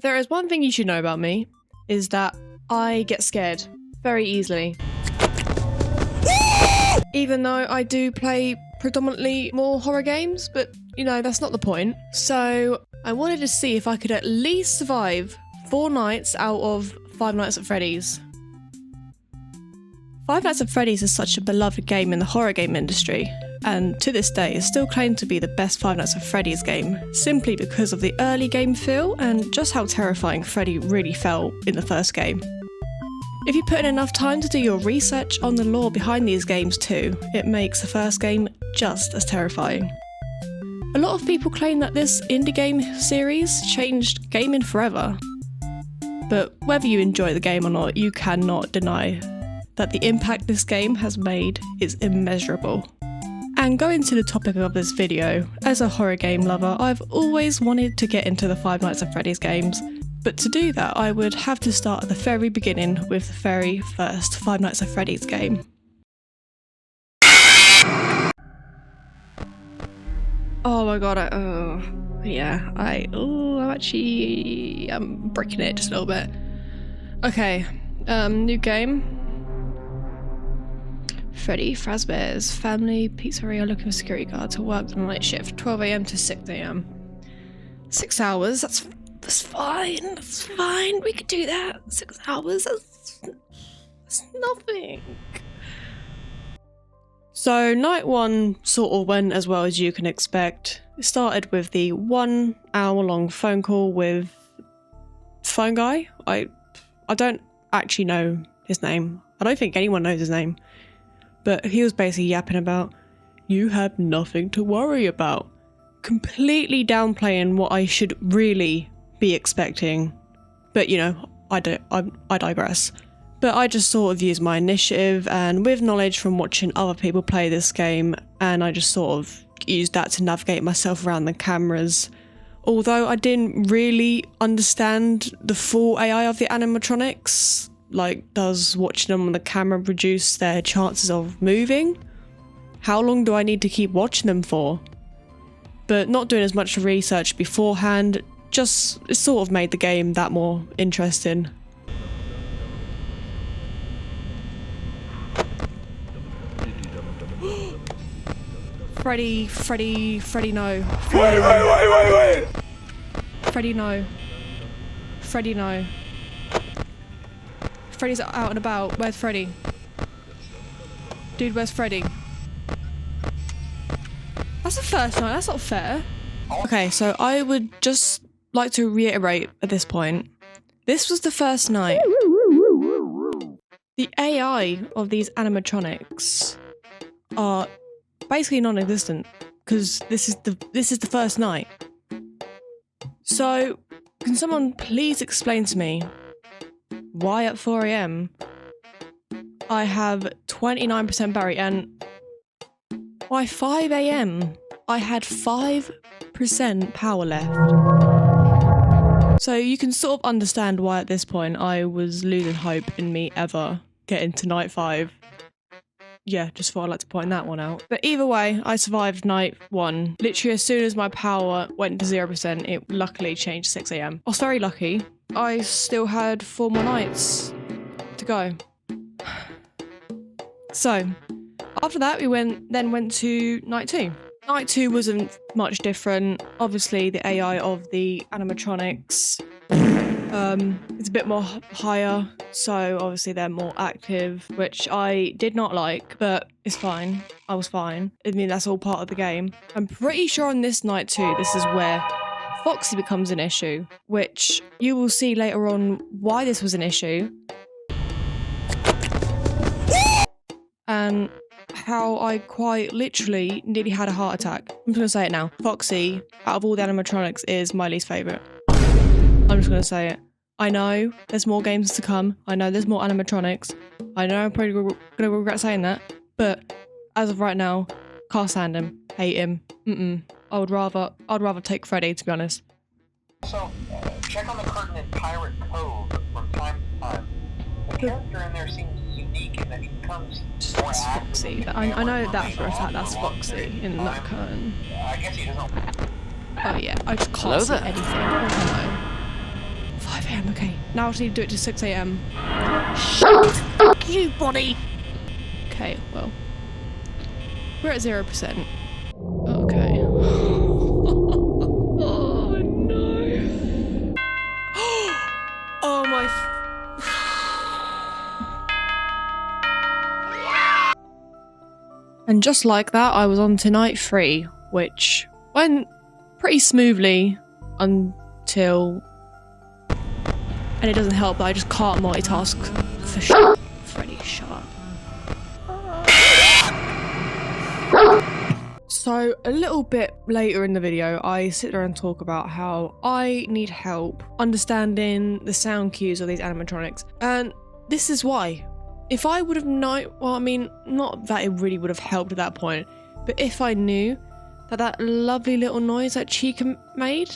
If there is one thing you should know about me, is that I get scared very easily. Even though I do play predominantly more horror games, but you know, that's not the point. So I wanted to see if I could at least survive 4 nights out of Five Nights at Freddy's. Five Nights at Freddy's is such a beloved game in the horror game industry, and to this day is still claimed to be the best Five Nights at Freddy's game, simply because of the early game feel and just how terrifying Freddy really felt in the first game. If you put in enough time to do your research on the lore behind these games too, it makes the first game just as terrifying. A lot of people claim that this indie game series changed gaming forever, but whether you enjoy the game or not, you cannot deny that the impact this game has made is immeasurable. And going to the topic of this video, as a horror game lover, I've always wanted to get into the Five Nights at Freddy's games, but to do that I would have to start at the very beginning with the very first Five Nights at Freddy's game. Oh my god, I'm breaking it just a little bit. Okay, new game. Freddy Fazbear's family pizzeria looking for security guard to work the night shift, 12 AM to 6 AM. 6 hours, that's fine, that's fine, we could do that. 6 hours, that's nothing. So night 1 sort of went as well as you can expect. It started with the 1 hour long phone call with phone guy. I don't actually know his name. I don't think anyone knows his name. But he was basically yapping about, you have nothing to worry about. Completely downplaying what I should really be expecting. But you know, I digress. But I just sort of used my initiative and with knowledge from watching other people play this game, and I just sort of used that to navigate myself around the cameras. Although I didn't really understand the full AI of the animatronics. Like, does watching them on the camera reduce their chances of moving? How long do I need to keep watching them for? But not doing as much research beforehand, just it sort of made the game that more interesting. Freddy, no. Wait! Freddy, no. Freddy, no. Freddy's out and about. Where's Freddy? Dude, where's Freddy? That's the first night, that's not fair. Okay, so I would just like to reiterate at this point. This was the first night. The AI of these animatronics are basically non-existent because this is the first night. So, can someone please explain to me why at 4 AM I have 29% battery and by 5 AM I had 5% power left. So you can sort of understand why at this point I was losing hope in me ever getting to night 5. Yeah, just thought I'd like to point that one out. But either way, I survived night 1. Literally as soon as my power went to 0%, it luckily changed 6 AM. I was very lucky. I still had 4 more nights to go. So, after that we went to night 2. Night 2 wasn't much different. Obviously the AI of the animatronics it's a bit more higher, so obviously they're more active, which I did not like, but it's fine. I was fine. I mean, that's all part of the game. I'm pretty sure on this night 2, this is where Foxy becomes an issue, which you will see later on why this was an issue. And how I quite literally nearly had a heart attack. I'm just going to say it now. Foxy, out of all the animatronics, is my least favourite. I'm just going to say it. I know there's more games to come. I know there's more animatronics. I know I'm probably going to regret saying that. But as of right now, can't stand him. Hate him. I'd rather take Freddy, to be honest. Also, check on the curtain in Pirate Cove from time to time. The character in there seems unique in that he becomes more active. Foxy. I know that for a fact. That's Foxy in that curtain. I guess he doesn't. Oh yeah, I just can't see anything. I don't know. am, okay. Now I just need to do it to 6 AM. Shit! Fuck you, body! Okay, well. We're at 0%. Okay. Oh, no. Oh, my... And just like that, I was on to night 3, which went pretty smoothly until... And it doesn't help that I just can't multitask for shit. Freddy, shut up. So, a little bit later in the video, I sit there and talk about how I need help understanding the sound cues of these animatronics. And this is why. If I would have known, well, I mean, not that it really would have helped at that point, but if I knew that that lovely little noise that Chica made,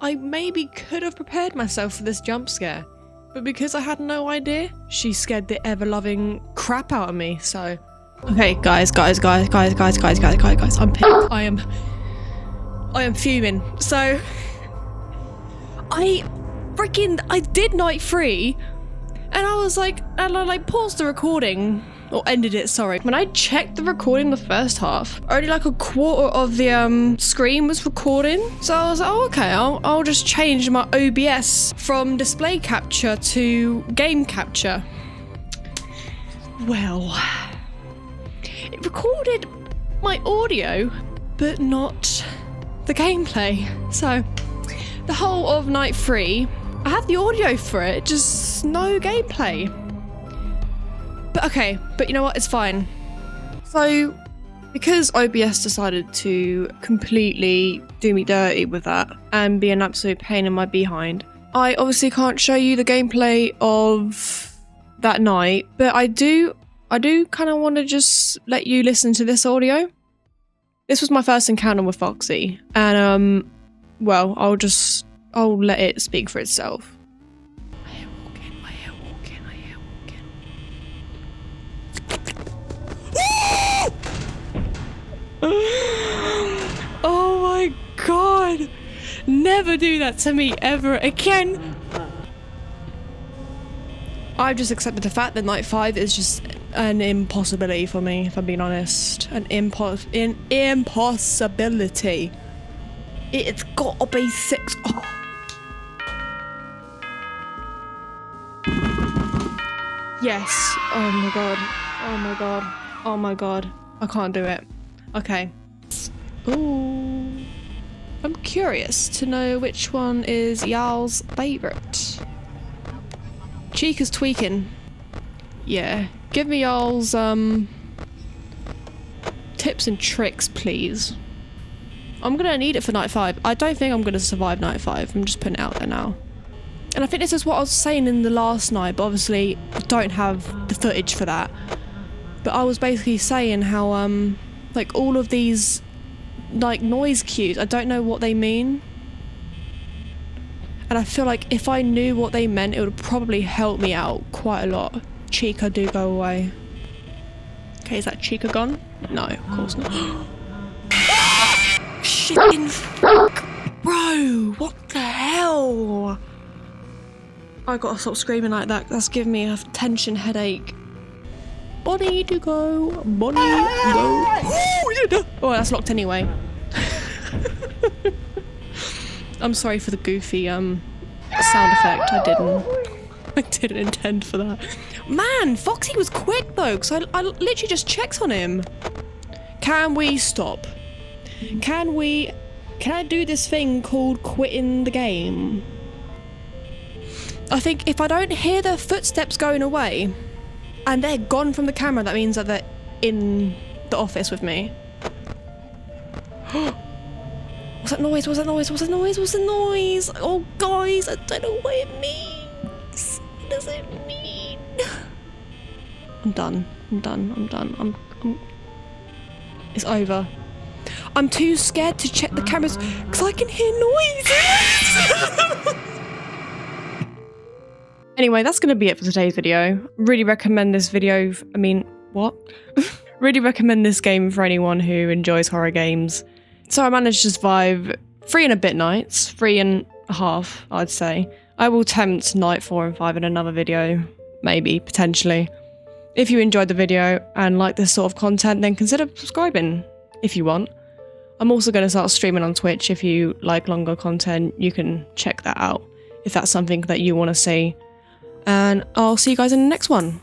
I maybe could have prepared myself for this jump scare. But because I had no idea, she scared the ever-loving crap out of me, so... Okay, guys, I'm pissed. I am fuming. So, I did night 3, and I was like, and I like paused the recording, or ended it, sorry. When I checked the recording the first half, only like a quarter of the screen was recording. So I was like, oh, okay, I'll just change my OBS from display capture to game capture. Well, it recorded my audio, but not the gameplay. So the whole of night 3, I had the audio for it, just no gameplay. But okay, but you know what, it's fine. So, because OBS decided to completely do me dirty with that and be an absolute pain in my behind, I obviously can't show you the gameplay of that night, but I do kind of want to just let you listen to this audio. This was my first encounter with Foxy, and well, I'll let it speak for itself. I hear walking. Oh my god! Never do that to me ever again! I've just accepted the fact that night 5 is just an impossibility for me, if I'm being honest. An impossibility. It's gotta be 6. Oh. Yes. Oh my god. Oh my god. Oh my god. I can't do it. Okay. Ooh. I'm curious to know which one is y'all's favourite. Chica's tweaking. Yeah. Give me y'all's tips and tricks, please. I'm gonna need it for night 5. I don't think I'm gonna survive night 5. I'm just putting it out there now. And I think this is what I was saying in the last night, but obviously I don't have the footage for that. But I was basically saying how like all of these like noise cues, I don't know what they mean. And I feel like if I knew what they meant, it would probably help me out quite a lot. Chica, do go away. Okay, is that Chica gone? No, of course not. Shit in fuck! Bro, what the hell? I gotta stop screaming like that. That's giving me a tension headache. Bonnie to go. Bonnie to go. Oh, that's locked anyway. I'm sorry for the goofy sound effect. I didn't intend for that. Man, Foxy was quick though, because I literally just checked on him. Can we stop? Can I do this thing called quitting the game? I think if I don't hear their footsteps going away and they're gone from the camera, that means that they're in the office with me. What's that noise? What's that noise? What's that noise? What's the noise? Oh, guys, I don't know what it means. What does it mean? I'm done. It's over. I'm too scared to check the cameras because I can hear noises. Anyway, that's going to be it for today's video. Really recommend this video. I mean, what? Really recommend this game for anyone who enjoys horror games. So I managed to survive 3 and a bit nights, 3.5, I'd say. I will attempt night 4 and 5 in another video, maybe, potentially. If you enjoyed the video and like this sort of content, then consider subscribing if you want. I'm also going to start streaming on Twitch. If you like longer content, you can check that out if that's something that you want to see. And I'll see you guys in the next one.